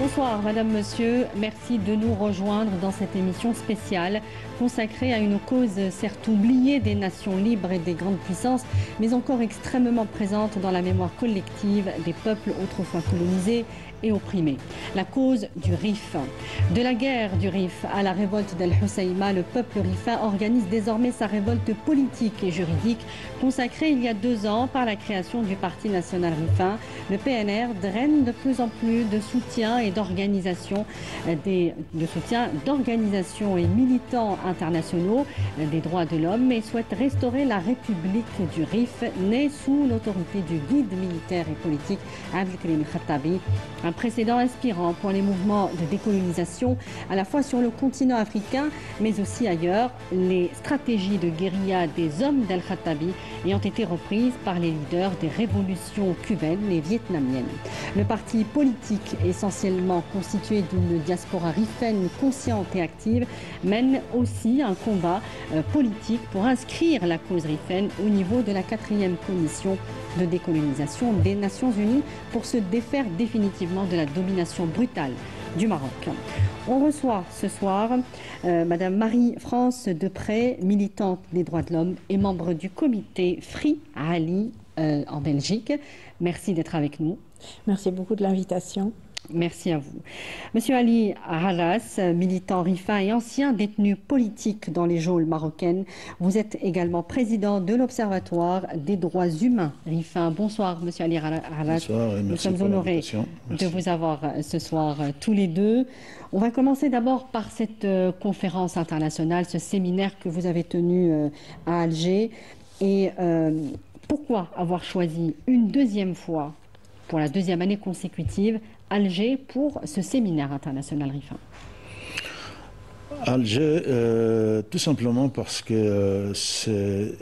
Bonsoir Madame, Monsieur, merci de nous rejoindre dans cette émission spéciale consacrée à une cause certes oubliée des nations libres et des grandes puissances, mais encore extrêmement présente dans la mémoire collective des peuples autrefois colonisés et opprimés. La cause du Rif. De la guerre du Rif à la révolte d'Al-Husseima, le peuple rifin organise désormais sa révolte politique et juridique, consacrée il y a 2 ans par la création du Parti national rifin. Le PNR draine de plus en plus de soutien et d'organisations et militants internationaux des droits de l'homme, et souhaite restaurer la République du Rif, née sous l'autorité du guide militaire et politique Abdelkrim Khattabi. Un précédent inspirant pour les mouvements de décolonisation à la fois sur le continent africain mais aussi ailleurs. Les stratégies de guérilla des hommes d'Al-Khattabi ayant été reprises par les leaders des révolutions cubaines et vietnamiennes. Le parti politique, essentiellement constitué d'une diaspora rifaine consciente et active, mène aussi un combat politique pour inscrire la cause rifaine au niveau de la 4e commission de décolonisation des Nations Unies pour se défaire définitivement de la domination brutale du Maroc. On reçoit ce soir Madame Marie-France Deprez, militante des droits de l'homme et membre du comité Free Ali en Belgique. Merci d'être avec nous. Merci beaucoup de l'invitation. Merci à vous. Monsieur Ali Halas, militant rifin et ancien détenu politique dans les geôles marocaines, vous êtes également président de l'Observatoire des droits humains rifin. Bonsoir Monsieur Ali Halas. Bonsoir et merci. Nous sommes honorés de vous avoir ce soir tous les deux. On va commencer d'abord par cette conférence internationale, ce séminaire que vous avez tenu à Alger. Et pourquoi avoir choisi une deuxième fois, pour la 2e année consécutive, Alger pour ce séminaire international rifin? Alger, tout simplement parce que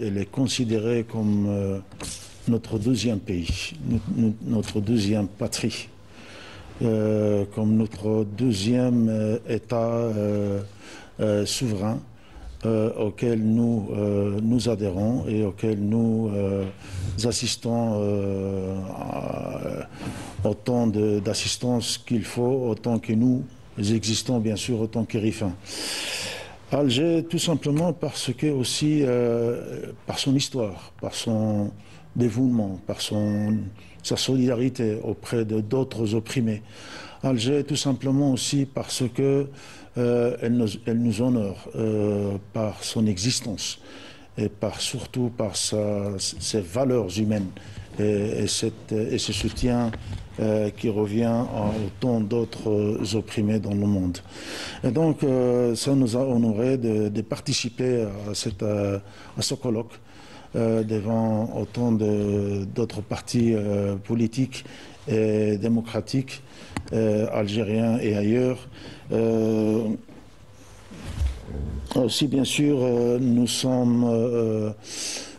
elle est considérée comme notre 2e pays, notre 2e patrie, comme notre 2e État souverain auquel nous adhérons et auquel nous assistons autant d'assistance qu'il faut, autant que nous existons bien sûr, autant que rifin. Alger, tout simplement parce que aussi par son histoire, par son dévouement, par sa solidarité auprès d'autres opprimés. Alger, tout simplement aussi parce que elle nous honore par son existence et surtout par ses valeurs humaines et ce soutien qui revient autant d'autres opprimés dans le monde. Et donc ça nous a honoré de participer à ce colloque devant autant d'autres partis politiques et démocratiques algériens et ailleurs. Aussi, bien sûr, nous sommes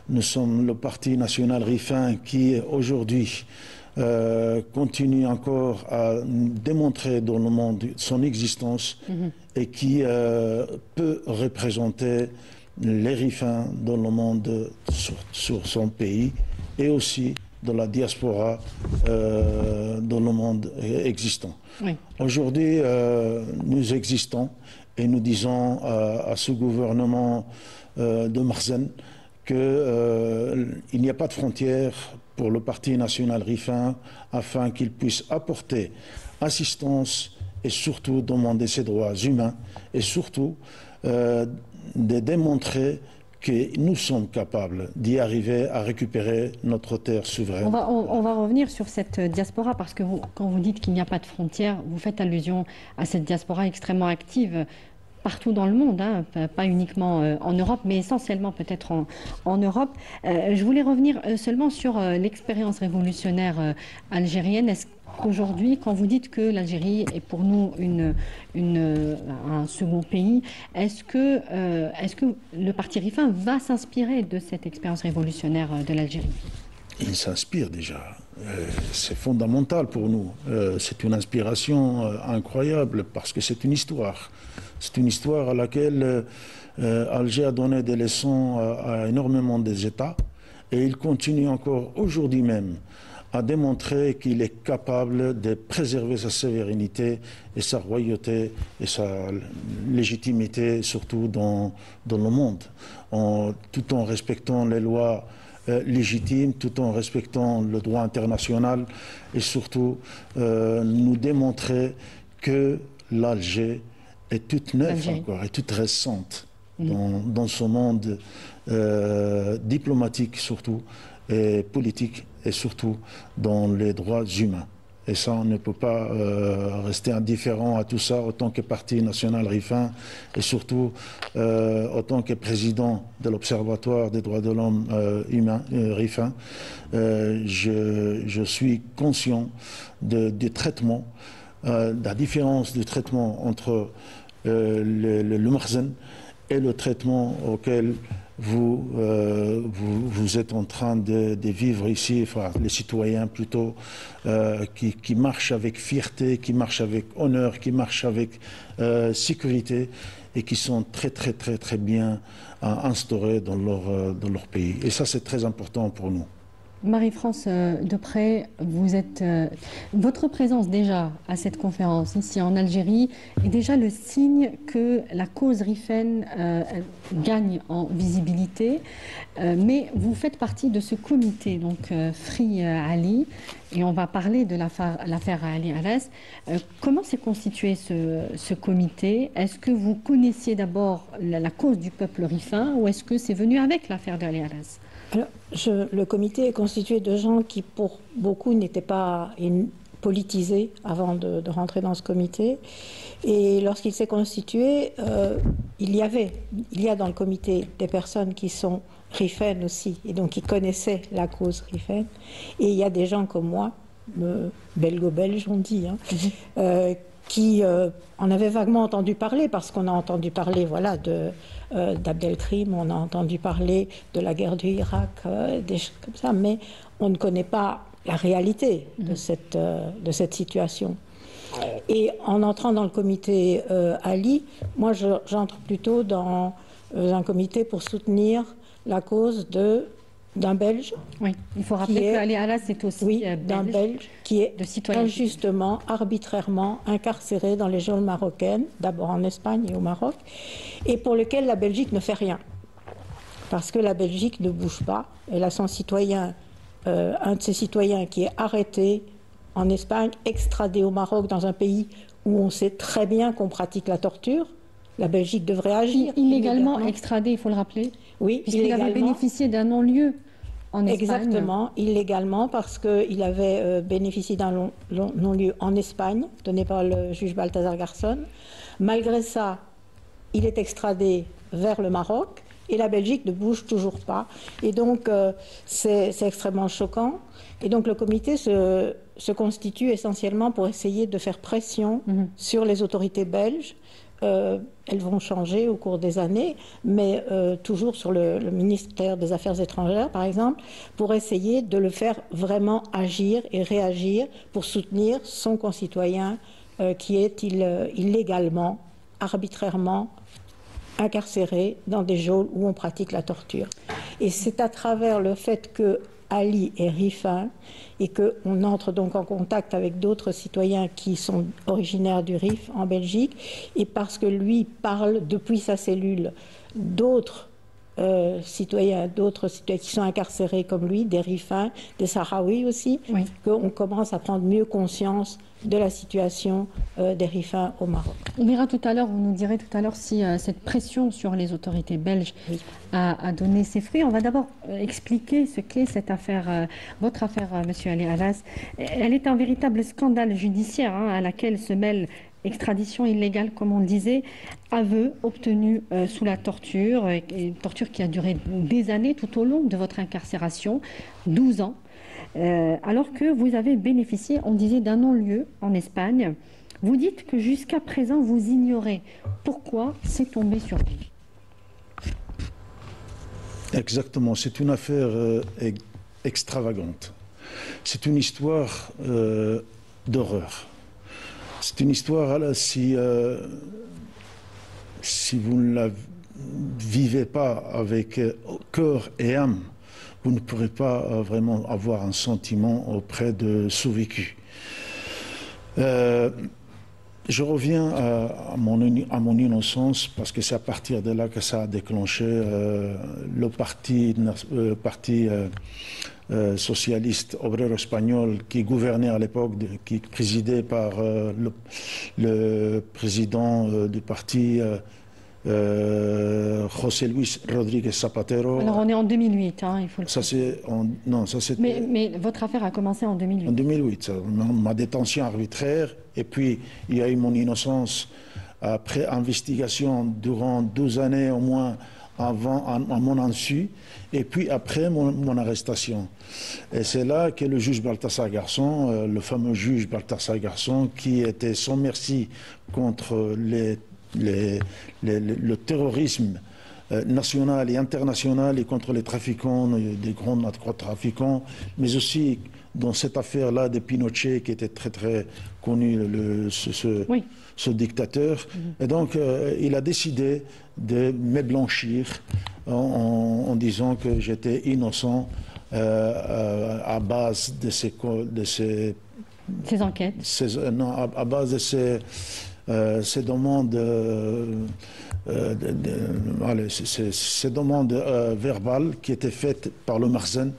le Parti national rifin qui, aujourd'hui, continue encore à démontrer dans le monde son existence et qui peut représenter les rifins dans le monde sur son pays et aussi de la diaspora dans le monde existant. Oui. Aujourd'hui, nous existons et nous disons à ce gouvernement de Marzane qu'il n'y a pas de frontières pour le Parti national rifin afin qu'il puisse apporter assistance et surtout demander ses droits humains et surtout de démontrer que nous sommes capables d'y arriver à récupérer notre terre souveraine. On va revenir sur cette diaspora parce que quand vous dites qu'il n'y a pas de frontières, vous faites allusion à cette diaspora extrêmement active partout dans le monde, hein, pas uniquement en Europe, mais essentiellement peut-être en Europe. Je voulais revenir seulement sur l'expérience révolutionnaire algérienne. Est-ce qu'aujourd'hui, quand vous dites que l'Algérie est pour nous un second pays, est-ce que le Parti rifin va s'inspirer de cette expérience révolutionnaire de l'Algérie? Il s'inspire déjà. C'est fondamental pour nous. C'est une inspiration incroyable parce que c'est une histoire. C'est une histoire à laquelle Alger a donné des leçons à énormément des États et il continue encore aujourd'hui même a démontré qu'il est capable de préserver sa souveraineté et sa royauté et sa légitimité, surtout dans le monde, tout en respectant les lois légitimes, tout en respectant le droit international et surtout nous démontrer que l'Alger est toute neuve encore, est toute récente dans ce monde diplomatique surtout et politique et surtout dans les droits humains. Et ça, on ne peut pas rester indifférent à tout ça, autant que Parti national RIFIN et surtout autant que président de l'Observatoire des droits de l'homme humain RIFIN. Je suis conscient du traitement, de la différence du traitement entre le Makhzen et le traitement auquel vous êtes en train de vivre ici, enfin, les citoyens plutôt, qui marchent avec fierté, qui marchent avec honneur, qui marchent avec sécurité et qui sont très bien instaurés dans leur pays. Et ça, c'est très important pour nous. Marie-France Deprez, votre présence déjà à cette conférence ici en Algérie est déjà le signe que la cause RIFEN gagne en visibilité, mais vous faites partie de ce comité, donc Free Ali, et on va parler de l'affaire Ali Alas. Comment s'est constitué ce comité? Est-ce que vous connaissiez d'abord la cause du peuple RIFIN ou est-ce que c'est venu avec l'affaire d'Ali Alas? Alors, le comité est constitué de gens qui, pour beaucoup, n'étaient pas politisés avant de rentrer dans ce comité. Et lorsqu'il s'est constitué, il y a dans le comité des personnes qui sont RIFEN aussi, et donc qui connaissaient la cause RIFEN. Et il y a des gens comme moi, belgo-belges on dit, qui en avaient vaguement entendu parler, parce qu'on a entendu parler d'Abdelkrim, on a entendu parler de la guerre du Irak, des choses comme ça, mais on ne connaît pas la réalité de cette situation. Et en entrant dans le comité Ali, moi j'entre plutôt dans un comité pour soutenir la cause d'un Belge. Oui, il faut rappeler que Ali Alas est aussi d'un Belge qui est injustement, arbitrairement incarcéré dans les geôles marocaines, d'abord en Espagne et au Maroc, et pour lequel la Belgique ne fait rien. Parce que la Belgique ne bouge pas. Elle a son citoyen, un de ses citoyens qui est arrêté en Espagne, extradé au Maroc, dans un pays où on sait très bien qu'on pratique la torture. La Belgique devrait agir. Illégalement extradé, il faut le rappeler. Oui, puisqu'il avait bénéficié d'un non-lieu en Espagne. Exactement, illégalement, parce qu'il avait bénéficié d'un non-lieu en Espagne, donné par le juge Balthazar Garzón. Malgré ça, il est extradé vers le Maroc et la Belgique ne bouge toujours pas. Et donc, c'est extrêmement choquant. Et donc, le comité se constitue essentiellement pour essayer de faire pression sur les autorités belges. Elles vont changer au cours des années, mais toujours sur le ministère des Affaires étrangères, par exemple, pour essayer de le faire vraiment agir et réagir pour soutenir son concitoyen qui est illégalement, arbitrairement incarcéré dans des geôles où on pratique la torture. Et c'est à travers le fait que Ali est RIFIN et qu'on entre donc en contact avec d'autres citoyens qui sont originaires du RIF en Belgique, et parce que lui parle depuis sa cellule d'autres citoyens qui sont incarcérés comme lui, des RIFIN, des Sahraouis aussi, qu'on commence à prendre mieux conscience de la situation des RIFIN au Maroc. On verra tout à l'heure, vous nous direz tout à l'heure si cette pression sur les autorités belges a donné ses fruits. On va d'abord expliquer ce qu'est cette affaire, votre affaire, Monsieur Ali Alas. Elle est un véritable scandale judiciaire à laquelle se mêle extradition illégale, comme on le disait, aveu obtenu sous la torture, une torture qui a duré des années tout au long de votre incarcération, 12 ans. Alors que vous avez bénéficié, on disait, d'un non-lieu en Espagne. Vous dites que jusqu'à présent, vous ignorez pourquoi c'est tombé sur lui. Exactement, c'est une affaire extravagante. C'est une histoire d'horreur. C'est une histoire, là, si vous ne la vivez pas avec cœur et âme, vous ne pourrez pas vraiment avoir un sentiment auprès de sous-vécu. Je reviens à mon innocence parce que c'est à partir de là que ça a déclenché le parti socialiste obrero espagnol qui gouvernait à l'époque, qui présidé par le président du parti José Luis Rodríguez Zapatero. Alors on est en 2008, hein, il faut le dire. Non, ça c'était... Mais votre affaire a commencé en 2008. En 2008, ma détention arbitraire, et puis il y a eu mon innocence après investigation durant 12 années au moins avant à mon insu, et puis après mon arrestation. Et c'est là que le juge Baltasar Garzón, le fameux juge Baltasar Garzón, qui était sans merci contre le terrorisme national et international et contre les trafiquants, des grands narcotrafiquants, mais aussi dans cette affaire-là de Pinochet qui était très très connu, ce dictateur. Et donc il a décidé de me blanchir en disant que j'étais innocent à base de ces enquêtes. Non, à base de ces demandes, ces demandes verbales qui étaient faites par le Marzen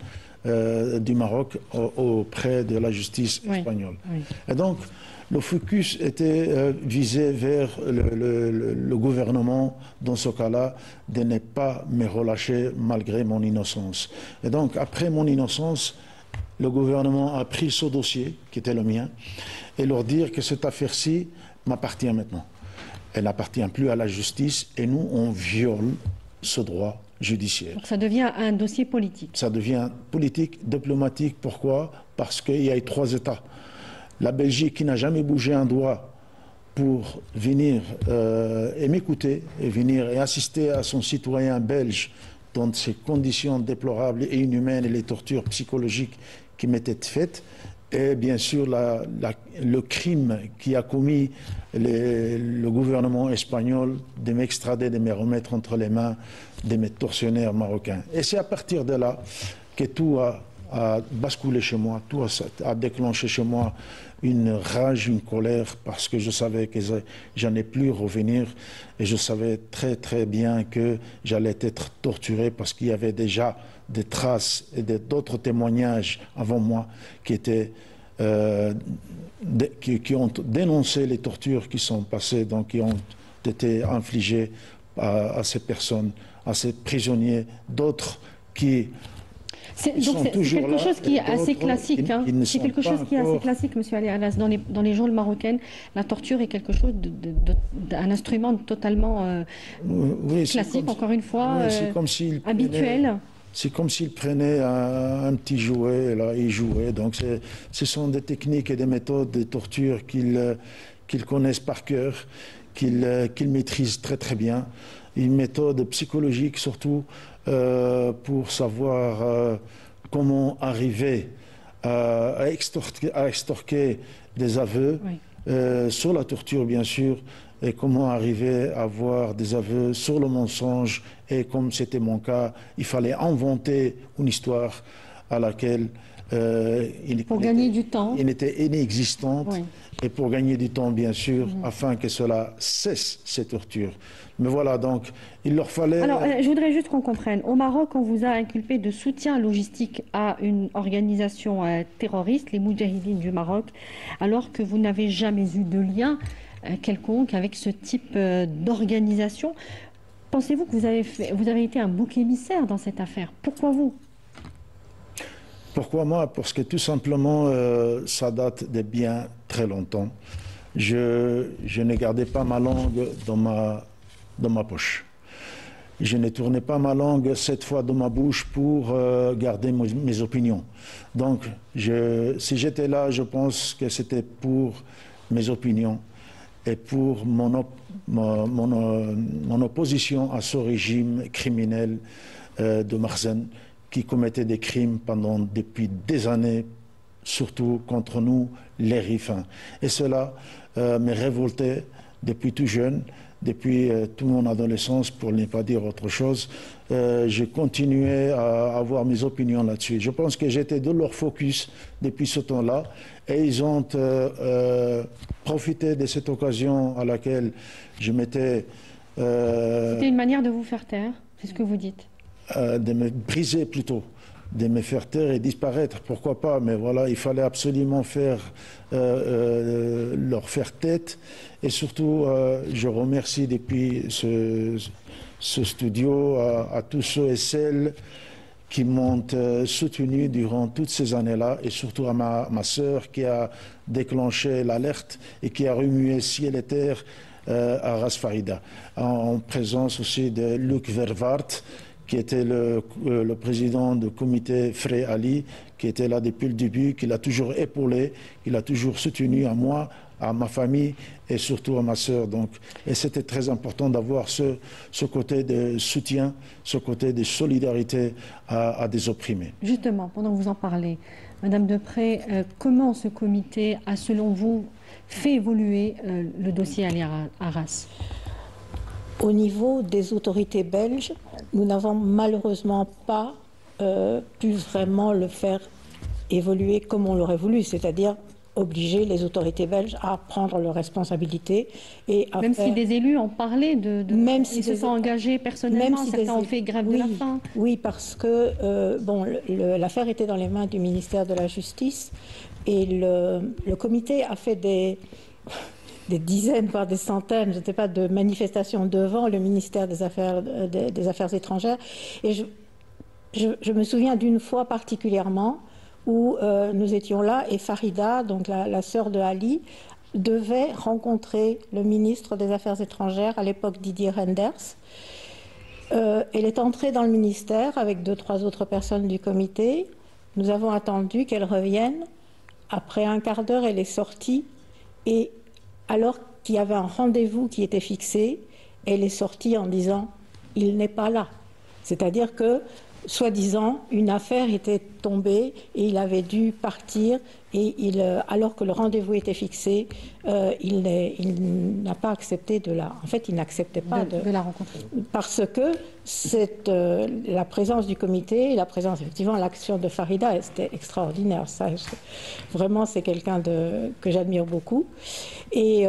du Maroc auprès de la justice espagnole. Oui. Et donc, le focus était visé vers le gouvernement, dans ce cas-là, de ne pas me relâcher malgré mon innocence. Et donc, après mon innocence, le gouvernement a pris ce dossier, qui était le mien, et leur dire que cette affaire-ci m'appartient maintenant. Elle n'appartient plus à la justice et nous, on viole ce droit judiciaire. Donc ça devient un dossier politique. Ça devient politique, diplomatique. Pourquoi? Parce qu'il y a eu 3 États. La Belgique qui n'a jamais bougé un doigt pour venir et m'écouter et venir et assister à son citoyen belge dans ces conditions déplorables et inhumaines et les tortures psychologiques qui m'étaient faites. Et bien sûr, le crime qui a commis le gouvernement espagnol de m'extrader, de me remettre entre les mains de mes tortionnaires marocains. Et c'est à partir de là que tout a basculé chez moi, tout a déclenché chez moi une rage, une colère, parce que je savais que j'allais plus revenir et je savais très très bien que j'allais être torturé parce qu'il y avait déjà des traces et d'autres témoignages avant moi qui étaient qui ont dénoncé les tortures qui sont passées, donc qui ont été infligées à ces personnes, à ces prisonniers, d'autres qui c'est quelque chose qui est assez classique. C'est quelque chose qui est assez classique, Monsieur Ali Alas. Dans les geôles marocaines, la torture est quelque chose d'un instrument totalement classique, encore une fois, habituel. C'est comme s'il prenait un petit jouet, et là, il jouait. Donc, ce sont des techniques et des méthodes de torture qu'ils connaissent par cœur, qu'ils maîtrisent très très bien. Une méthode psychologique surtout pour savoir comment arriver à extorquer des aveux, sur la torture bien sûr, et comment arriver à avoir des aveux sur le mensonge. Et comme c'était mon cas, il fallait inventer une histoire à laquelle pour gagner du temps. Il était inexistante. Oui. Et pour gagner du temps, bien sûr, afin que cela cesse, ces tortures. Mais voilà, donc, il leur fallait... Alors, je voudrais juste qu'on comprenne. Au Maroc, on vous a inculpé de soutien logistique à une organisation terroriste, les Moudjahidines du Maroc, alors que vous n'avez jamais eu de lien quelconque avec ce type d'organisation. Pensez-vous que vous avez été un bouc émissaire dans cette affaire? Pourquoi vous? Pourquoi moi? Parce que tout simplement, ça date de bien très longtemps. Je ne gardais pas ma langue dans ma poche. Je ne tournais pas ma langue cette fois dans ma bouche pour garder mes opinions. Donc, si j'étais là, je pense que c'était pour mes opinions et pour mon opposition à ce régime criminel de Marzen, qui commettaient des crimes depuis des années, surtout contre nous, les Rifins. Et cela me révoltait depuis tout jeune, depuis toute mon adolescence, pour ne pas dire autre chose. J'ai continué à avoir mes opinions là-dessus. Je pense que j'étais de leur focus depuis ce temps-là et ils ont profité de cette occasion à laquelle je m'étais... C'était une manière de vous faire taire, c'est ce que vous dites. De me briser plutôt, de me faire taire et disparaître, pourquoi pas, mais voilà, il fallait absolument leur faire tête. Et surtout, je remercie depuis ce studio à tous ceux et celles qui m'ont soutenu durant toutes ces années-là, et surtout à ma sœur qui a déclenché l'alerte et qui a remué ciel et terre à Ras Farida, en présence aussi de Luc Vervaart, qui était le président du comité Frey Ali, qui était là depuis le début, qui l'a toujours épaulé, qui l'a toujours soutenu à moi, à ma famille et surtout à ma sœur. Et c'était très important d'avoir ce côté de soutien, ce côté de solidarité à des opprimés. Justement, pendant que vous en parlez, Madame Deprez, comment ce comité a, selon vous, fait évoluer le dossier Ali Arras? Au niveau des autorités belges, nous n'avons malheureusement pas pu vraiment le faire évoluer comme on l'aurait voulu, c'est-à-dire obliger les autorités belges à prendre leurs responsabilités et à même faire... si des élus ont parlé même si ils se sont engagés personnellement, même si certains ont fait grève de la faim. Oui, parce que bon, l'affaire était dans les mains du ministère de la Justice et le comité a fait des dizaines, voire des centaines, je ne sais pas, de manifestations devant le ministère des Affaires étrangères. Et je me souviens d'une fois particulièrement où nous étions là et Farida, donc la sœur de Ali, devait rencontrer le ministre des Affaires étrangères, à l'époque Didier Reynders. Elle est entrée dans le ministère avec 2-3 autres personnes du comité. Nous avons attendu qu'elle revienne. Après un quart d'heure, elle est sortie et alors qu'il y avait un rendez-vous qui était fixé, elle est sortie en disant « il n'est pas là ». C'est-à-dire que, soi-disant, une affaire était tombée et il avait dû partir et alors que le rendez-vous était fixé, il n'a pas accepté de la... En fait, il n'acceptait pas de la rencontrer. Parce que la présence du comité, la présence, effectivement, l'action de Farida, c'était extraordinaire. Ça, vraiment, c'est quelqu'un que j'admire beaucoup. Et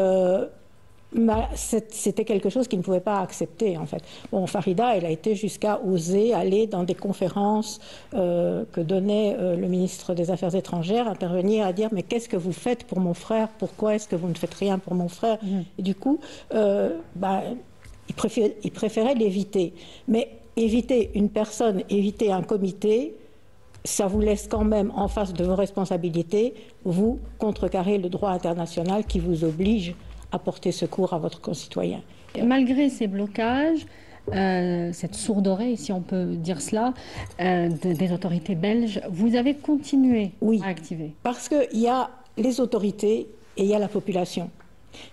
c'était quelque chose qu'il ne pouvait pas accepter, en fait. Bon, Farida, elle a été jusqu'à oser aller dans des conférences que donnait le ministre des Affaires étrangères, intervenir à dire « mais qu'est-ce que vous faites pour mon frère? Pourquoi est-ce que vous ne faites rien pour mon frère ?» Et du coup, il préférait l'éviter. Mais éviter une personne, éviter un comité, ça vous laisse quand même en face de vos responsabilités, vous contrecarrer le droit international qui vous oblige à porter secours à votre concitoyen. Malgré ces blocages, cette sourde oreille, si on peut dire cela, des autorités belges, vous avez continué à activer. Parce qu'il y a les autorités et il y a la population.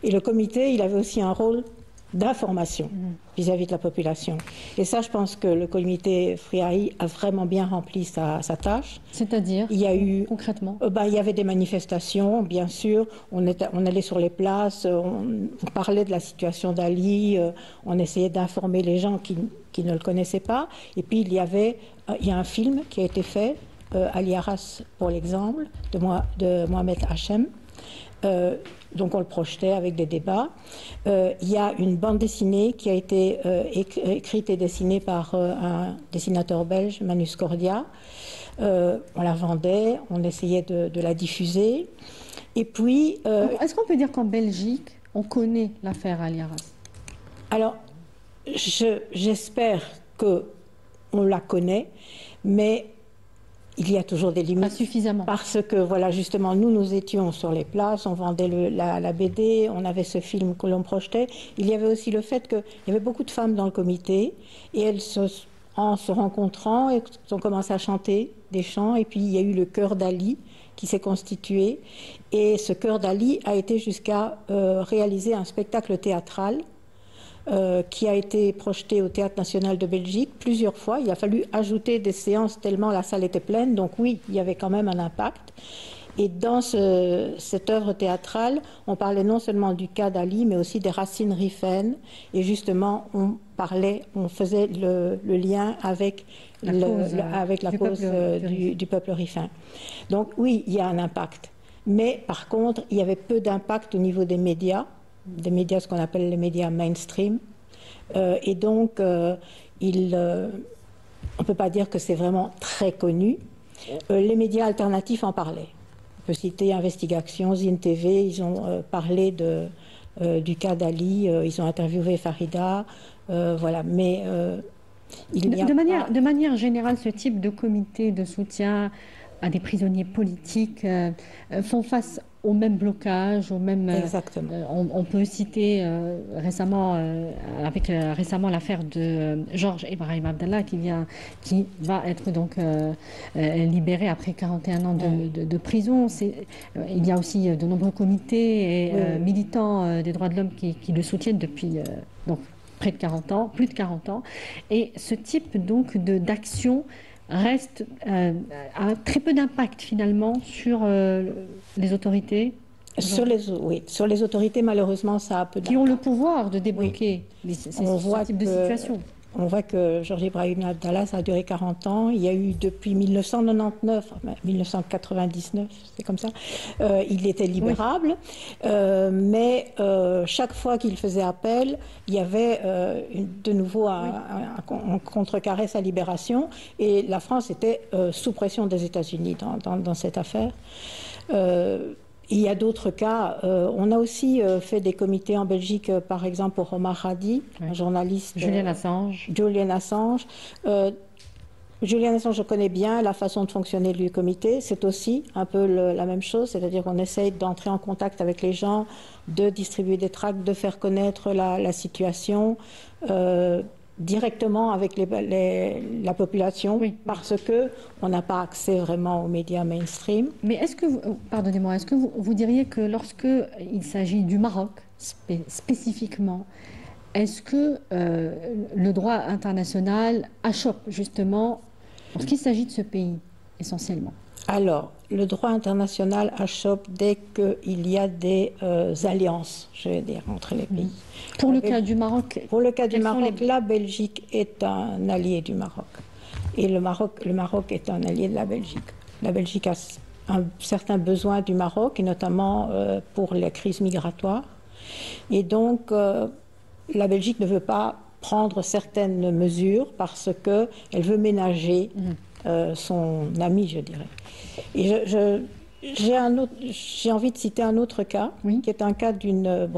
Et le comité, il avait aussi un rôle d'information vis-à-vis de la population. Et ça, je pense que le comité Frey Ali a vraiment bien rempli sa tâche. C'est-à-dire, il y a eu, concrètement il y avait des manifestations, bien sûr. On allait sur les places, on parlait de la situation d'Ali, on essayait d'informer les gens qui ne le connaissaient pas. Et puis, il y a un film qui a été fait, Ali Arras pour l'exemple, de Mohamed Hachem. Donc on le projetait avec des débats. Il y a une bande dessinée qui a été écrite et dessinée par un dessinateur belge, Manus Cordia. On la vendait, on essayait de la diffuser. Et puis... Est-ce qu'on peut dire qu'en Belgique, on connaît l'affaire Ali Arras? Alors, j'espère qu'on la connaît, mais... il y a toujours des limites. Pas suffisamment. Parce que, voilà, justement, nous étions sur les places, on vendait la BD, on avait ce film que l'on projetait. Il y avait aussi le fait qu'il y avait beaucoup de femmes dans le comité, et elles, en se rencontrant, elles ont commencé à chanter des chants, et puis il y a eu le chœur d'Ali qui s'est constitué, et ce chœur d'Ali a été jusqu'à réaliser un spectacle théâtral qui a été projeté au Théâtre National de Belgique plusieurs fois. Il a fallu ajouter des séances tellement la salle était pleine. Donc oui, il y avait quand même un impact. Et dans cette œuvre théâtrale, on parlait non seulement du cas d'Ali, mais aussi des racines rifènes. Et justement, on faisait le lien avec la cause du peuple rifin. Donc oui, il y a un impact. Mais par contre, il y avait peu d'impact au niveau des médias, ce qu'on appelle les médias mainstream. Et donc, on ne peut pas dire que c'est vraiment très connu. Les médias alternatifs en parlaient. On peut citer Investigation, Zine TV, ils ont parlé du cas d'Ali, ils ont interviewé Farida, voilà. Mais de manière générale, ce type de comité de soutien à des prisonniers politiques font face au même blocage, au même. Exactement. On peut citer récemment l'affaire de Georges Ibrahim Abdallah qui va être donc libéré après 41 ans de prison. Il y a aussi de nombreux comités et militants des droits de l'homme qui le soutiennent depuis donc près de 40 ans, plus de 40 ans. Et ce type donc d'action reste a très peu d'impact finalement sur les autorités. Sur les autorités, malheureusement, ça a peu d'impact. Qui ont le pouvoir de débloquer ce type de situation. On voit que Georges Ibrahim Abdallah, ça a duré 40 ans. Il y a eu depuis 1999, 1999, c'est comme ça, il était libérable. Oui. Mais chaque fois qu'il faisait appel, il y avait de nouveau un contrecarré sa libération. Et la France était sous pression des États-Unis dans cette affaire. Il y a d'autres cas. On a aussi fait des comités en Belgique, par exemple pour Omar Hadi, un journaliste. Julian Assange. Julian Assange. Julian Assange, je connais bien la façon de fonctionner du comité. C'est aussi un peu la même chose, c'est-à-dire qu'on essaye d'entrer en contact avec les gens, de distribuer des tracts, de faire connaître la situation. Directement avec la population, oui, parce qu'on n'a pas accès vraiment aux médias mainstream. Mais est-ce que, pardonnez-moi, est-ce que vous diriez que lorsqu'il s'agit du Maroc spécifiquement, est-ce que le droit international achoppe justement lorsqu'il s'agit de ce pays essentiellement? Alors, le droit international achoppe dès qu'il y a des alliances, je vais dire, entre les pays. Pour le cas du Maroc, la Belgique est un allié du Maroc. Et le Maroc est un allié de la Belgique. La Belgique a un certain besoin du Maroc, et notamment pour les crises migratoires. Et donc, la Belgique ne veut pas prendre certaines mesures parce qu'elle veut ménager son ami, je dirais. Et j'ai envie de citer un autre cas, oui, qui est un cas d'une...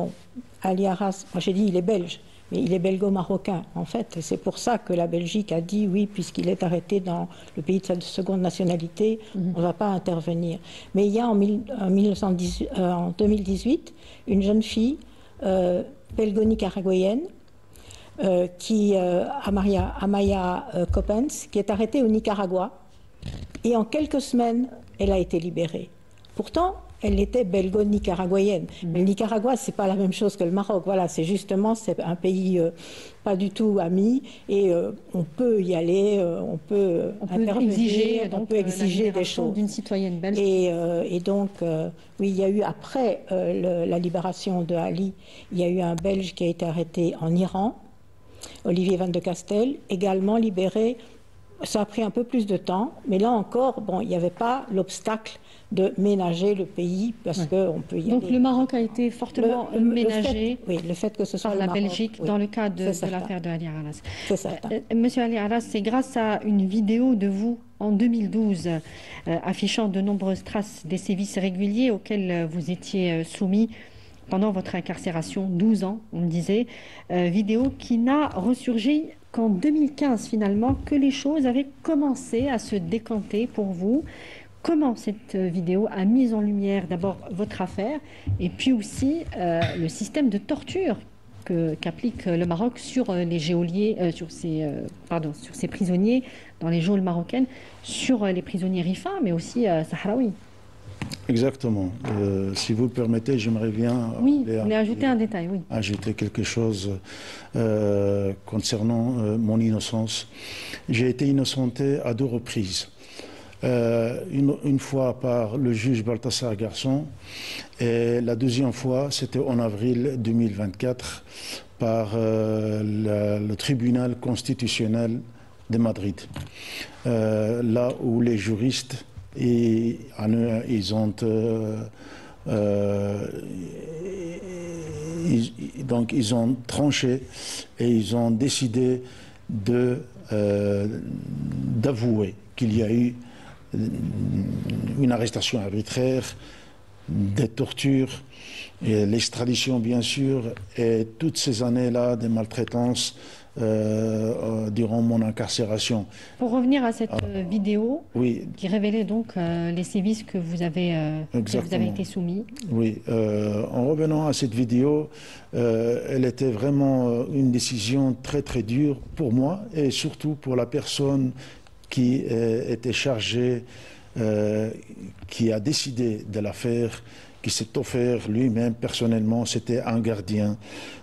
Ali Arras, moi j'ai dit il est belge, mais il est belgo-marocain en fait. Et c'est pour ça que la Belgique a dit oui, puisqu'il est arrêté dans le pays de sa seconde nationalité, on ne va pas intervenir. Mais il y a en 2018 une jeune fille belgo-nicaraguayenne, Amaya Coppens, qui est arrêtée au Nicaragua. Et en quelques semaines, elle a été libérée. Pourtant, elle était belgo-nicaraguayenne. Mais le Nicaragua, c'est pas la même chose que le Maroc. Voilà, c'est un pays pas du tout ami, et on peut y aller, on peut exiger des choses d'une citoyenne belge. Et donc, oui, il y a eu après la libération de Ali, il y a eu un Belge qui a été arrêté en Iran, Olivier Van de Castel, également libéré. Ça a pris un peu plus de temps, mais là encore, il n'y avait pas l'obstacle de ménager le pays, parce qu'on peut y aller. Donc le Maroc a été fortement ménagé le fait que ce soit par la Belgique, dans le cas de l'affaire de Ali Arras. C'est certain. Monsieur Ali Arras, c'est grâce à une vidéo de vous en 2012, affichant de nombreuses traces des sévices réguliers auxquels vous étiez soumis pendant votre incarcération, 12 ans, on me disait, vidéo qui n'a ressurgi qu'en 2015 finalement, que les choses avaient commencé à se décanter pour vous. Comment cette vidéo a mis en lumière d'abord votre affaire et puis aussi le système de torture qu'applique le Maroc sur les geôliers, sur ces prisonniers dans les geôles marocaines, sur les prisonniers rifins, mais aussi sahraouis? Exactement. Si vous le permettez, j'aimerais bien... Oui, vous voulez ajouter un détail, oui. Ajouter quelque chose concernant mon innocence. J'ai été innocenté à 2 reprises. une fois par le juge Balthazar Garçon, et la deuxième fois, c'était en avril 2024, par le tribunal constitutionnel de Madrid. Là où les juristes, ils ont... donc ils ont tranché et ils ont décidé d'avouer qu'il y a eu une arrestation arbitraire, des tortures, et l'extradition bien sûr, et toutes ces années-là de maltraitance durant mon incarcération. Pour revenir à cette vidéo oui, qui révélait donc les sévices que vous avez été soumis. Oui, en revenant à cette vidéo, elle était vraiment une décision très très dure pour moi et surtout pour la personne qui était chargée, qui a décidé de l'affaire, qui s'est offert lui-même personnellement. C'était un gardien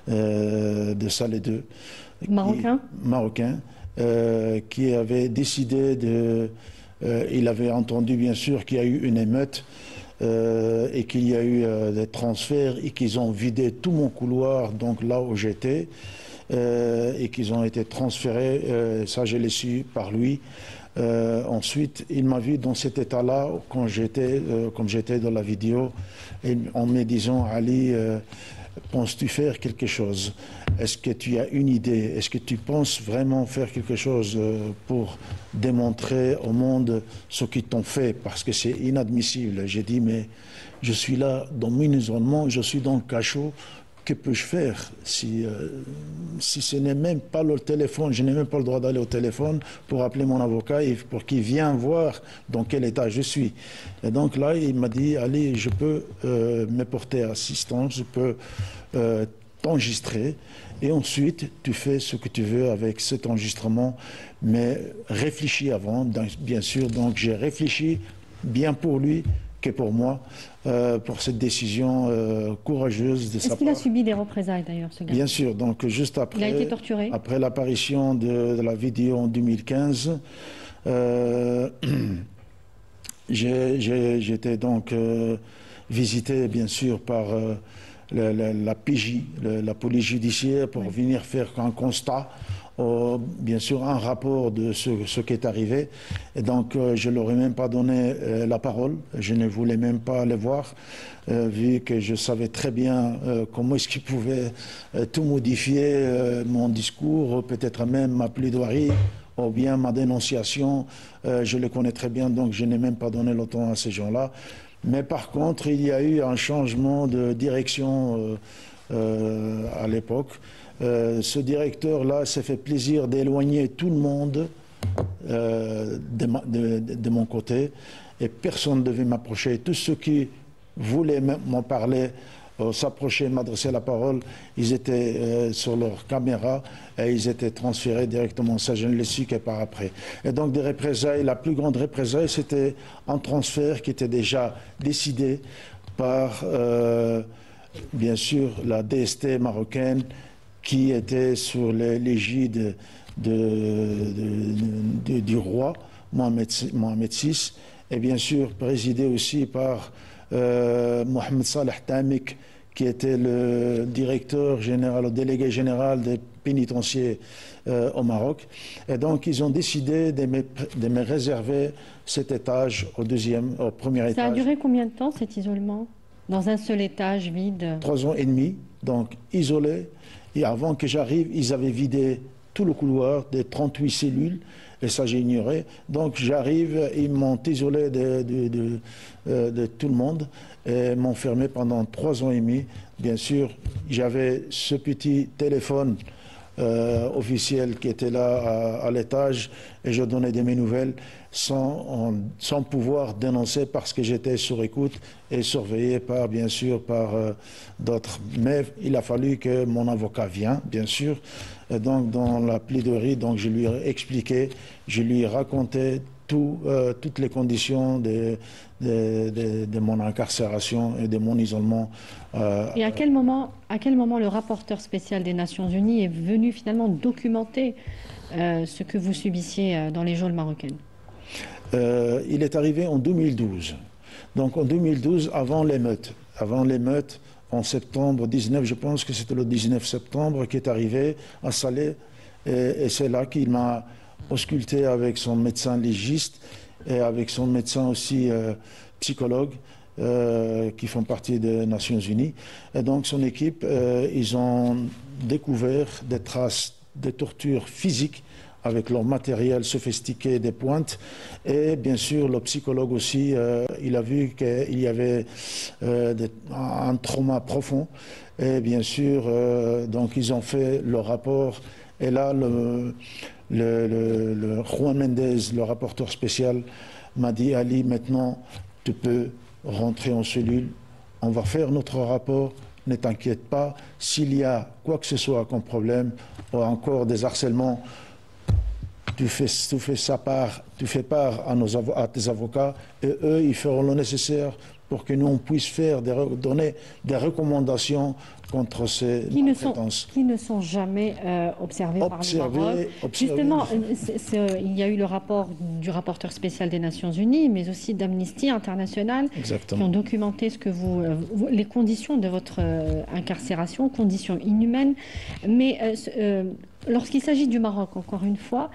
de Salle 2. Marocain, qui avait décidé de... il avait entendu bien sûr qu'il y a eu une émeute et qu'il y a eu des transferts et qu'ils ont vidé tout mon couloir, donc là où j'étais, et qu'ils ont été transférés, ça je l'ai su par lui. Ensuite, il m'a vu dans cet état-là quand j'étais, comme j'étais dans la vidéo, et en me disant, Ali, penses-tu faire quelque chose? Est-ce que tu as une idée? Est-ce que tu penses vraiment faire quelque chose pour démontrer au monde ce qu'ils t'ont fait? Parce que c'est inadmissible. J'ai dit, mais je suis là dans mon isolement, je suis dans le cachot. Que peux-je faire si ce n'est même pas le téléphone, je n'ai même pas le droit d'aller au téléphone pour appeler mon avocat et pour qu'il vienne voir dans quel état je suis. Et donc là, il m'a dit, allez, je peux me porter assistance, je peux t'enregistrer et ensuite tu fais ce que tu veux avec cet enregistrement, mais réfléchis avant, bien sûr. Donc j'ai réfléchi bien pour lui que pour moi, pour cette décision courageuse de sa part. Est-ce qu'il a subi des représailles d'ailleurs, ce gars? Bien sûr, donc juste après... Il a été torturé? Après l'apparition de la vidéo en 2015, j'étais donc visité bien sûr par la PJ, la police judiciaire, pour venir faire un constat, bien sûr un rapport de ce qui est arrivé. Et donc je ne leur ai même pas donné la parole, je ne voulais même pas les voir, vu que je savais très bien comment est-ce qu'ils pouvaient tout modifier, mon discours, peut-être même ma plaidoirie, ou bien ma dénonciation. Je les connais très bien, donc je n'ai même pas donné le temps à ces gens-là. Mais par contre, il y a eu un changement de direction à l'époque. Ce directeur-là s'est fait plaisir d'éloigner tout le monde de mon côté, et personne ne devait m'approcher. Tous ceux qui voulaient m'en parler, s'approcher, m'adresser la parole, ils étaient sur leur caméra et ils étaient transférés directement. Ça, je ne l'ai su que par après. Et donc des représailles, la plus grande représaille, c'était un transfert qui était déjà décidé par, bien sûr, la DST marocaine, qui était sur l'égide du roi Mohamed VI, et bien sûr présidé aussi par Mohamed Saleh Tamik, qui était le directeur général, le délégué général des pénitenciers au Maroc. Et donc ils ont décidé de me réserver cet étage au premier étage. Ça a duré combien de temps, cet isolement? Dans un seul étage vide? 3 ans et demi, donc isolé. Et avant que j'arrive, ils avaient vidé tout le couloir des 38 cellules, et ça j'ai ignoré. Donc j'arrive, ils m'ont isolé de tout le monde et m'ont fermé pendant 3 ans et demi. Bien sûr, j'avais ce petit téléphone officiel qui était là à l'étage, et je donnais mes nouvelles sans pouvoir dénoncer, parce que j'étais sur écoute et surveillé par, bien sûr, par d'autres. Mais il a fallu que mon avocat vienne, bien sûr. Et donc dans la plaidoirie, donc je lui ai expliqué, je lui ai raconté toutes les conditions de mon incarcération et de mon isolement. Et à quel moment le rapporteur spécial des Nations Unies est venu finalement documenter ce que vous subissiez dans les geôles marocaines? Il est arrivé en 2012. Donc en 2012, avant l'émeute, en septembre 19, je pense que c'était le 19 septembre, qui est arrivé à Salé. Et c'est là qu'il m'a ausculté avec son médecin légiste et avec son médecin aussi psychologue, qui font partie des Nations Unies. Et donc son équipe, ils ont découvert des traces de torture physique avec leur matériel sophistiqué des pointes. Et bien sûr, le psychologue aussi, il a vu qu'il y avait un trauma profond. Et bien sûr, donc ils ont fait le rapport. Et là, le Juan Mendez, le rapporteur spécial, m'a dit: Ali, maintenant, tu peux rentrer en cellule. On va faire notre rapport. Ne t'inquiète pas. S'il y a quoi que ce soit comme problème, ou encore des harcèlements, tu fais part à tes avocats, et eux, ils feront le nécessaire pour que nous, on puisse donner des recommandations contre ces maltraitances. Qui ne sont jamais observées par le Maroc. Justement, il y a eu le rapport du rapporteur spécial des Nations Unies, mais aussi d'Amnesty International, qui ont documenté les conditions de votre incarcération, conditions inhumaines. Mais lorsqu'il s'agit du Maroc, encore une fois,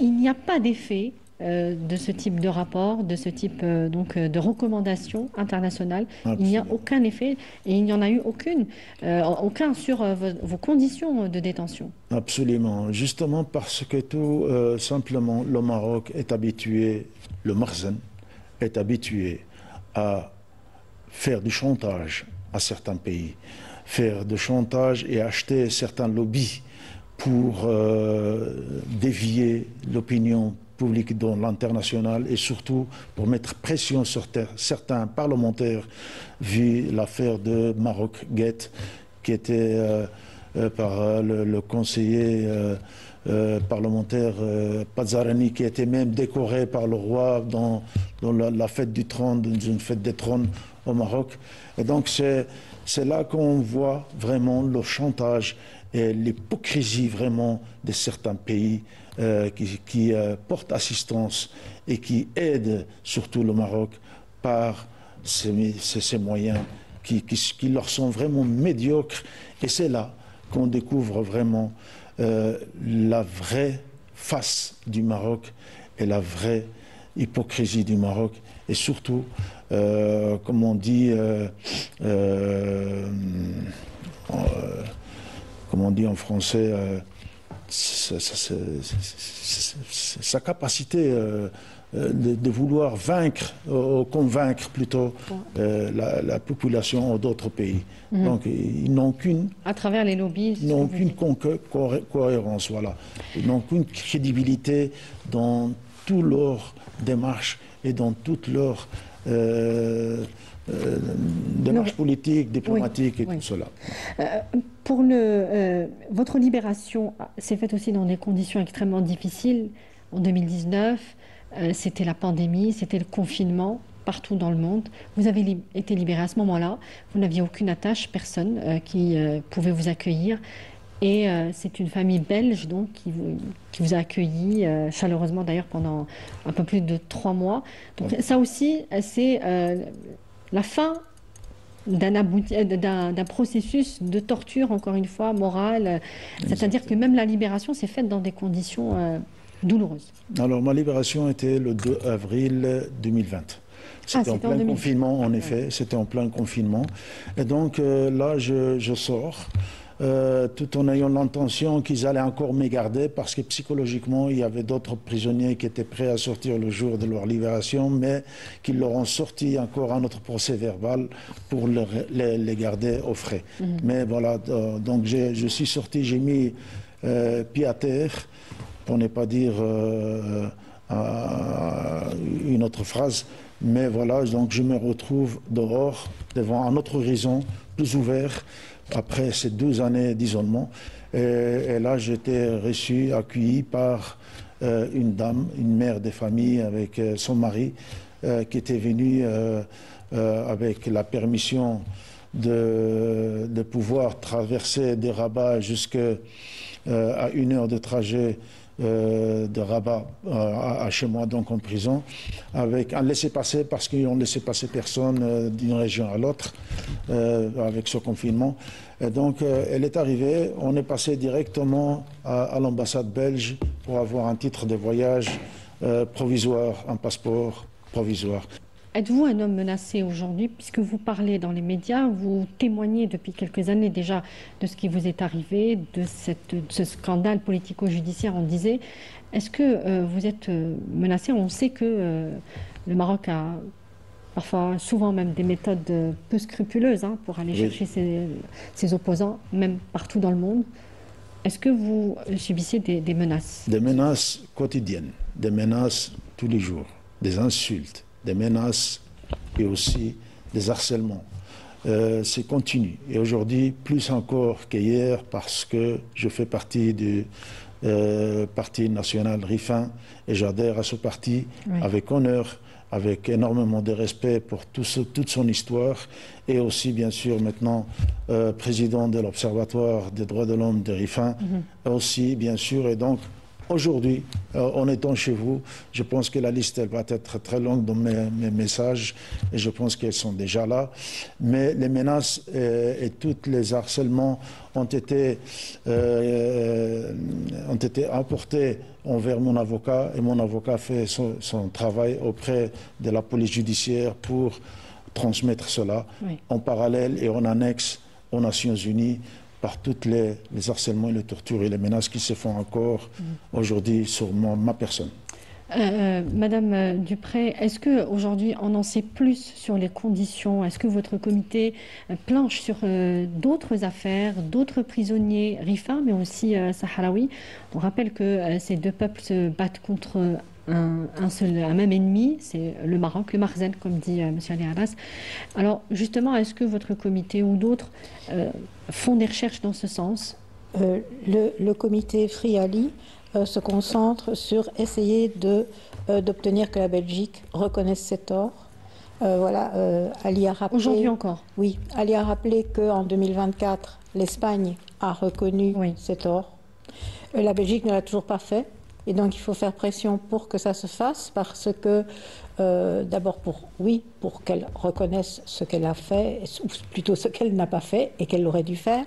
il n'y a pas d'effet de ce type de rapport, de ce type de recommandations internationales. Absolument. Il n'y a aucun effet et il n'y en a eu aucun sur vos conditions de détention. Absolument. Justement parce que tout simplement le Maroc est habitué, le Marzen est habitué à faire du chantage à certains pays, faire du chantage et acheter certains lobbies pour dévier l'opinion publique dans l'international et surtout pour mettre pression sur certains parlementaires, vu l'affaire de Maroc Gate, qui était par le conseiller parlementaire Pazzarani, qui était même décoré par le roi dans la fête du trône, dans une fête des trônes au Maroc. Et donc c'est là qu'on voit vraiment le chantage et l'hypocrisie vraiment de certains pays qui portent assistance et qui aident surtout le Maroc par ces moyens qui leur sont vraiment médiocres. Et c'est là qu'on découvre vraiment la vraie face du Maroc et la vraie hypocrisie du Maroc. Et surtout, comme on dit, en français, sa capacité de vouloir vaincre, convaincre plutôt la population d'autres pays. Donc ils n'ont qu'une... À travers les lobbies. Ils n'ont qu'une cohérence, voilà. Ils n'ont qu'une crédibilité dans toute leur démarche et dans toute leur démarche politique, diplomatique et tout cela. Votre libération s'est faite aussi dans des conditions extrêmement difficiles. En 2019, c'était la pandémie, c'était le confinement partout dans le monde. Vous avez été libéré à ce moment-là. Vous n'aviez aucune attache, personne qui pouvait vous accueillir. Et c'est une famille belge donc, qui vous a accueilli chaleureusement d'ailleurs pendant un peu plus de 3 mois. Donc ça aussi, c'est la fin d'un processus de torture, encore une fois, morale. C'est-à-dire que même la libération s'est faite dans des conditions douloureuses. Alors ma libération était le 2 avril 2020. C'était en plein confinement, en effet. C'était en plein confinement. Et donc là, je sors. Tout en ayant l'intention qu'ils allaient encore me garder parce que psychologiquement il y avait d'autres prisonniers qui étaient prêts à sortir le jour de leur libération, mais qu'ils leur ont sorti encore un autre procès verbal pour les garder au frais. Mais voilà, donc je suis sorti, j'ai mis pied à terre, pour ne pas dire une autre phrase, mais voilà, donc je me retrouve dehors devant un autre horizon plus ouvert après ces 12 années d'isolement. Et là, j'étais reçu, accueilli par une dame, une mère de famille avec son mari, qui était venue avec la permission de pouvoir traverser des Rabat jusqu'à 1 heure de trajet de Rabat à chez moi, donc en prison, avec un laissez-passer parce qu'ils n'ont laissé passer personne d'une région à l'autre avec ce confinement. Et donc elle est arrivée, on est passé directement à l'ambassade belge pour avoir un titre de voyage provisoire, un passeport provisoire. Êtes-vous un homme menacé aujourd'hui, puisque vous parlez dans les médias, vous témoignez depuis quelques années déjà de ce qui vous est arrivé, de ce scandale politico-judiciaire, on disait. Est-ce que vous êtes menacé? On sait que le Maroc a parfois, souvent même des méthodes peu scrupuleuses pour aller chercher ses opposants, même partout dans le monde. Est-ce que vous subissez des menaces? Des menaces quotidiennes, des menaces tous les jours, des insultes, des menaces et aussi des harcèlements. C'est continu. Et aujourd'hui, plus encore qu'hier, parce que je fais partie du Parti national RIFIN et j'adhère à ce parti avec honneur, avec énormément de respect pour toute son histoire et aussi, bien sûr, maintenant, président de l'Observatoire des droits de l'homme de RIFIN, aussi, bien sûr, et donc, aujourd'hui, en étant chez vous, je pense que la liste elle va être très longue dans mes messages et je pense qu'elles sont déjà là. Mais les menaces et tous les harcèlements ont été apportés envers mon avocat et mon avocat fait son travail auprès de la police judiciaire pour transmettre cela en parallèle et en annexe aux Nations Unies par tous les harcèlements et les tortures et les menaces qui se font encore aujourd'hui sur ma personne. Madame Dupré, est-ce qu'aujourd'hui on en sait plus sur les conditions? Est-ce que votre comité planche sur d'autres affaires, d'autres prisonniers RIFIN, mais aussi sahraouis? On rappelle que ces deux peuples se battent contre un même ennemi, c'est le Maroc, le Marzen, comme dit M. Ali Abbas. Alors justement, est-ce que votre comité ou d'autres font des recherches dans ce sens? Le comité Free Ali se concentre sur essayer d'obtenir que la Belgique reconnaisse ses torts. Ali a rappelé... Aujourd'hui encore? Oui, Ali a rappelé qu'en 2024, l'Espagne a reconnu ses torts. La Belgique ne l'a toujours pas fait. Et donc, il faut faire pression pour que ça se fasse, parce que, d'abord, pour qu'elle reconnaisse ce qu'elle a fait, ou plutôt ce qu'elle n'a pas fait et qu'elle aurait dû faire,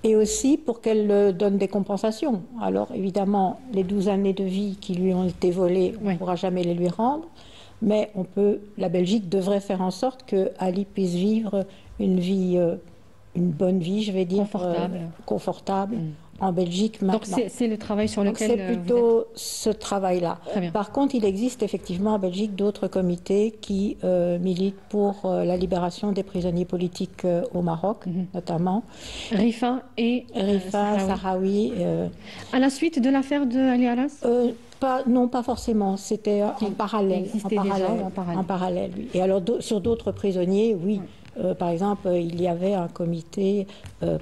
et aussi pour qu'elle donne des compensations. Alors, évidemment, les 12 années de vie qui lui ont été volées, on ne pourra jamais les lui rendre, mais la Belgique devrait faire en sorte que Ali puisse vivre une vie, une bonne vie, je vais dire, confortable. En Belgique maintenant. Donc c'est le travail sur lequel c'est plutôt ce travail-là. Par contre, il existe effectivement en Belgique d'autres comités qui militent pour la libération des prisonniers politiques au Maroc, notamment. RIFIN et Sahraoui. À la suite de l'affaire de Ali Alas? Non, pas forcément. C'était en parallèle. En parallèle, oui. Et alors, sur d'autres prisonniers, oui. Par exemple, il y avait un comité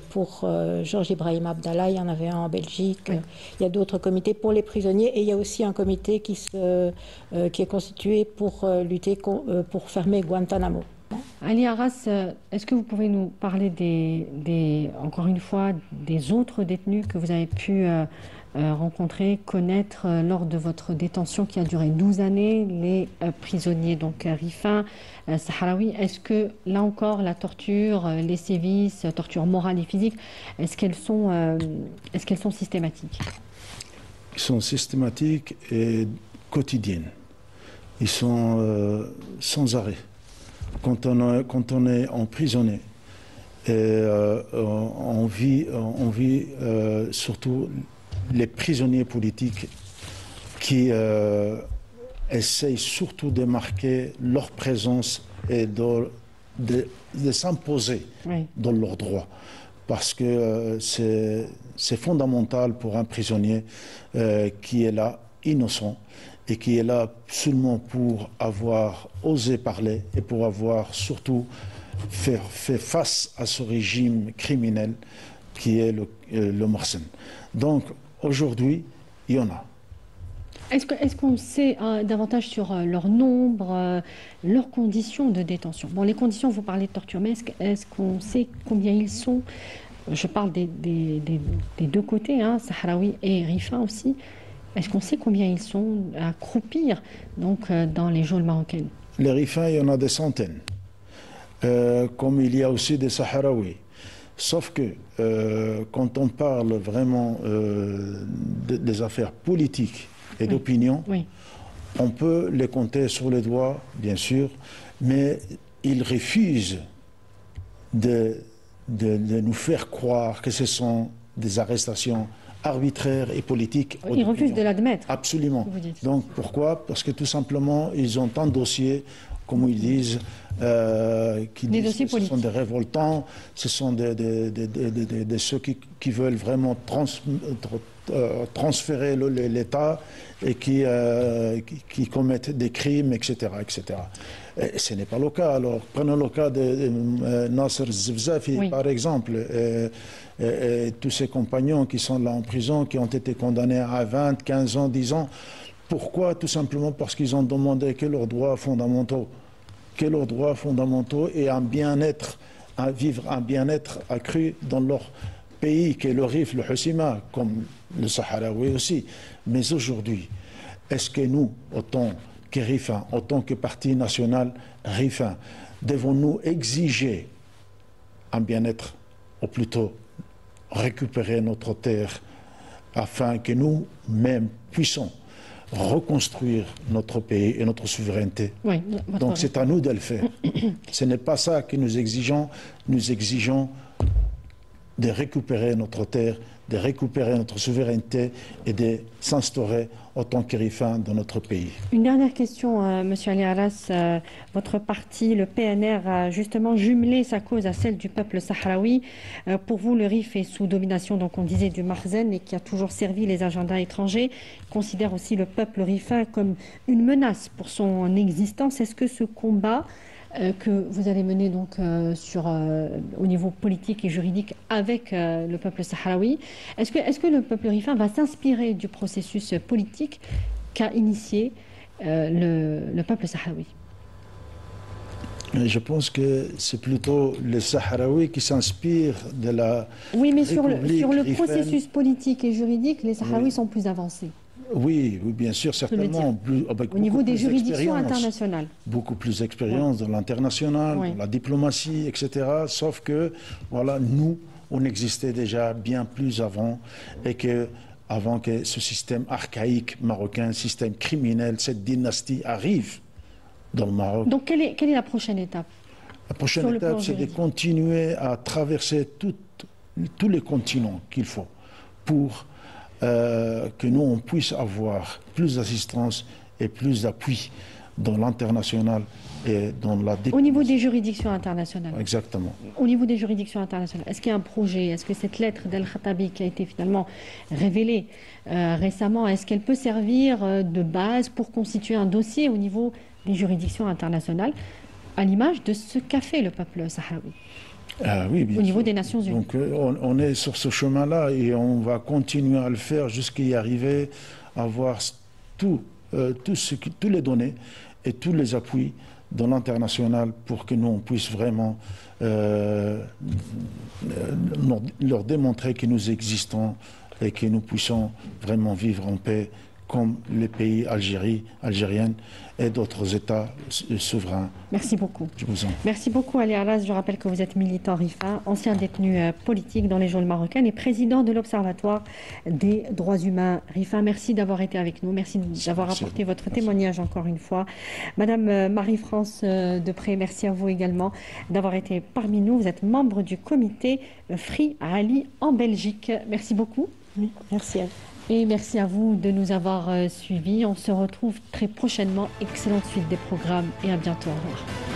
pour Georges Ibrahim Abdallah, il y en avait un en Belgique. Il y a d'autres comités pour les prisonniers et il y a aussi un comité qui est constitué pour lutter pour fermer Guantanamo. Ali Aras, est-ce que vous pouvez nous parler encore une fois, des autres détenus que vous avez pu rencontrer, connaître lors de votre détention qui a duré 12 années, les prisonniers donc RIFIN, sahraouis? Est-ce que là encore la torture, les sévices, torture morale et physique, est-ce qu'elles sont systématiques? Ils sont systématiques et quotidiennes. Ils sont sans arrêt. Quand on est emprisonné, et on vit surtout les prisonniers politiques qui essayent surtout de marquer leur présence et de s'imposer dans leurs droits. Parce que c'est fondamental pour un prisonnier qui est là, innocent, et qui est là seulement pour avoir osé parler et pour avoir surtout fait face à ce régime criminel qui est le Marzen. Donc aujourd'hui, il y en a. Est-ce qu'on sait davantage sur leur nombre, leurs conditions de détention? Bon, les conditions, vous parlez de torture, mais est-ce qu'on sait combien ils sont? Je parle des deux côtés, Sahraoui et RIFIN aussi. Est-ce qu'on sait combien ils sont à croupir donc, dans les geôles marocaines? Les Rifins, il y en a des centaines. Comme il y a aussi des Sahraouis. Sauf que quand on parle vraiment des affaires politiques et d'opinion, on peut les compter sur les doigts, bien sûr, mais ils refusent de nous faire croire que ce sont des arrestations arbitraires et politiques. Ils refusent de l'admettre. Absolument. Donc pourquoi? Parce que tout simplement, ils ont un dossier, comme ils disent, qui disent que ce sont des révoltants, ce sont ceux qui veulent vraiment transférer l'État et qui commettent des crimes, etc. etc. Et ce n'est pas le cas. Alors, prenons le cas de Nasser Zevzafi, par exemple, et tous ses compagnons qui sont là en prison, qui ont été condamnés à 20, 15 ans, 10 ans. Pourquoi? Tout simplement parce qu'ils ont demandé que leurs droits fondamentaux, et un bien-être, à vivre un bien-être accru dans leur pays, qui est le Rif, le Hossima, comme le Sahraoui aussi. Mais aujourd'hui, est-ce que nous, autant que Rifin, autant que parti national Rifin, devons-nous exiger un bien-être, ou plutôt récupérer notre terre, afin que nous-mêmes puissions reconstruire notre pays et notre souveraineté? Donc c'est à nous de le faire. Ce n'est pas ça que nous exigeons de récupérer notre terre, de récupérer notre souveraineté et de s'instaurer en tant qu'Rifin dans notre pays. Une dernière question, M. Ali Aras. Votre parti, le PNR, a justement jumelé sa cause à celle du peuple sahraoui. Pour vous, le RIF est sous domination, donc on disait, du Makhzen et qui a toujours servi les agendas étrangers. Considère aussi le peuple rifin comme une menace pour son existence. Est-ce que ce combat que vous allez mener donc au niveau politique et juridique avec le peuple sahraoui, est-ce que le peuple rifin va s'inspirer du processus politique qu'a initié le peuple sahraoui? Je pense que c'est plutôt les Sahraouis qui s'inspirent de la Oui, mais sur le rifaine. processus politique et juridique, les Sahraouis sont plus avancés. Oui, bien sûr, certainement. Au niveau des juridictions internationales. Beaucoup plus d'expérience dans l'international, dans la diplomatie, etc. Sauf que, voilà, nous, on existait déjà bien plus avant et que avant que ce système archaïque marocain, système criminel, cette dynastie arrive dans le Maroc. Donc, quelle est la prochaine étape? La prochaine étape, c'est de continuer à traverser tous les continents qu'il faut pour que nous, on puisse avoir plus d'assistance et plus d'appui dans l'international et dans la diplomatie. Au niveau des juridictions internationales. Exactement. Au niveau des juridictions internationales, est-ce qu'il y a un projet? Est-ce que cette lettre d'Al-Khattabi qui a été finalement révélée récemment, est-ce qu'elle peut servir de base pour constituer un dossier au niveau des juridictions internationales, à l'image de ce qu'a fait le peuple sahraoui? Oui, bien au niveau sûr. des Nations Unies. Donc on est sur ce chemin-là et on va continuer à le faire jusqu'à y arriver, à avoir toutes les données et tous les appuis dans l'international pour que nous, on puisse vraiment leur démontrer que nous existons et que nous puissions vraiment vivre en paix comme les pays algériens et d'autres États souverains. Merci beaucoup. Je vous en prie. Merci beaucoup, Ali Aras. Je rappelle que vous êtes militant RIFA, ancien détenu politique dans les geôles marocaines et président de l'Observatoire des droits humains RIFA. Merci d'avoir été avec nous. Merci d'avoir apporté votre témoignage encore une fois. Madame Marie-France Depré, merci à vous également d'avoir été parmi nous. Vous êtes membre du comité Free Ali en Belgique. Merci beaucoup. Oui, merci à vous. Et merci à vous de nous avoir suivis. On se retrouve très prochainement. Excellente suite des programmes et à bientôt. Au revoir.